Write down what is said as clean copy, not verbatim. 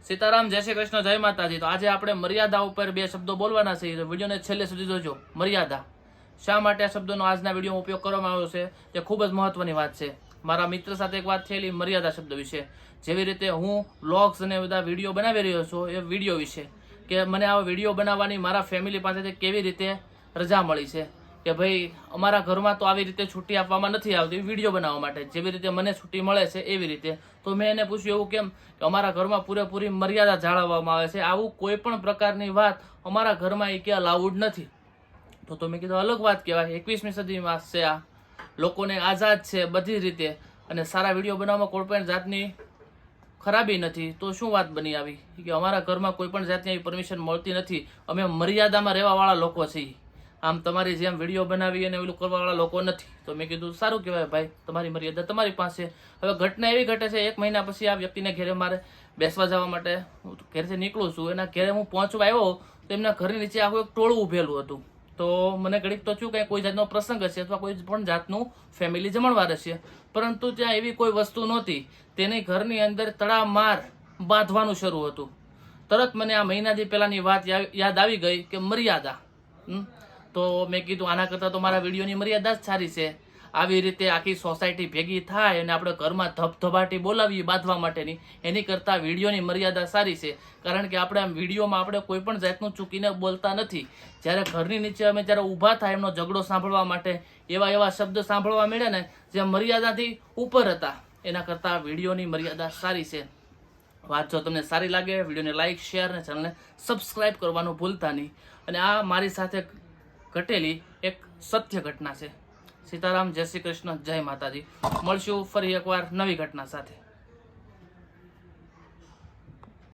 સીતારામ, જય શ્રી કૃષ્ણ, જય માતાજી। તો આજે આપણે મર્યાદા ઉપર બે શબ્દો બોલવાના છે। વિડીયોને છેલ્લે સુધી જોજો। મર્યાદા શા માટે આ શબ્દોનો આજના વિડીયોમાં ઉપયોગ કરવામાં આવ્યો છે તે ખૂબ જ મહત્વની વાત છે। મારા મિત્ર સાથે એક વાત થયેલી મર્યાદા શબ્દ વિશે, જેવી રીતે હું વ્લોગ્સ અને બધા વિડીયો બનાવી રહ્યો છું એ વિડીયો વિશે, કે મને આ વિડીયો બનાવવાની મારા ફેમિલી પાસેથી કેવી રીતે રજા મળી છે, કે ભાઈ અમારા ઘરમાં તો આવી રીતે છૂટી આપવામાં નથી આવતી વિડીયો બનાવવા માટે, જેવી રીતે મને છૂટી મળે છે એવી રીતે। તો મેં એને પૂછ્યું એવું કેમ, કે અમારા ઘરમાં પૂરેપૂરી મર્યાદા જાળવવામાં આવે છે, આવું કોઈ પણ પ્રકારની વાત અમારા ઘરમાં એ કે અલાઉડ નથી। તો મેં કીધું અલગ વાત કહેવાય, 21મી સદીમાં છે, આ લોકોને આઝાદ છે બધી રીતે, અને સારા વિડીયો બનાવવામાં કોઈ પણ જાતની ખરાબી નથી, તો શું વાત બની આવી કે અમારા ઘરમાં કોઈ પણ જાતની એવી પરમિશન મળતી નથી, અમે મર્યાદામાં રહેવાવાળા લોકો છીએ, આમ તમારી જેમ વિડીયો બનાવી અને ઓલું કરવાવાળા લોકો નથી। તો મેં કીધું સારું કહેવાય ભાઈ, તમારી મર્યાદા તમારી પાસે। હવે ઘટના એવી ઘટે છે, 1 મહિના પછી આ વ્યક્તિને ઘરે મારે બેસવા જવા માટે હું ઘરેથી નીકળું છું, એના ઘરે હું પહોંચવા આવ્યો તો એમના ઘરની નીચે આખું એક ટોળું ઉભેલું હતું। તો મને ઘડીક તો થયું કે કોઈ જાતનો પ્રસંગ હશે અથવા કોઈ પણ જાતનું ફેમિલી જમણવાર હશે, પરંતુ ત્યાં એવી કોઈ વસ્તુ નહોતી। તેની ઘરની અંદર તડામાર બાંધવાનું શરૂ હતું। તરત મને આ મહિનાથી પહેલાની વાત યાદ આવી ગઈ કે મર્યાદા। તો મેં કીધું આના કરતાં તો મારા વિડીયોની મર્યાદા જ સારી છે। આવી રીતે આખી સોસાયટી ભેગી થાય અને આપણે ઘરમાં ધબધબાટી બોલાવીએ બાંધવા માટેની, એની કરતાં વિડીયોની મર્યાદા સારી છે। કારણ કે આપણે આમ વિડીયોમાં આપણે કોઈ પણ જાતનું ચૂકીને બોલતા નથી। જ્યારે ઘરની નીચે અમે જ્યારે ઊભા થાય એમનો ઝઘડો સાંભળવા માટે એવા શબ્દ સાંભળવા મળ્યા ને જે મર્યાદાથી ઉપર હતા, એના કરતાં વિડીયોની મર્યાદા સારી છે। વાત જો તમને સારી લાગે, વિડીયોને લાઇક, શેર અને ચેનલને સબસ્ક્રાઇબ કરવાનું ભૂલતા નહીં। અને આ મારી સાથે ઘટેલી એક સત્ય ઘટના છે। સીતારામ, જય શ્રી કૃષ્ણ, જય માતાજી। મળશું ફરી એકવાર નવી ઘટના સાથે।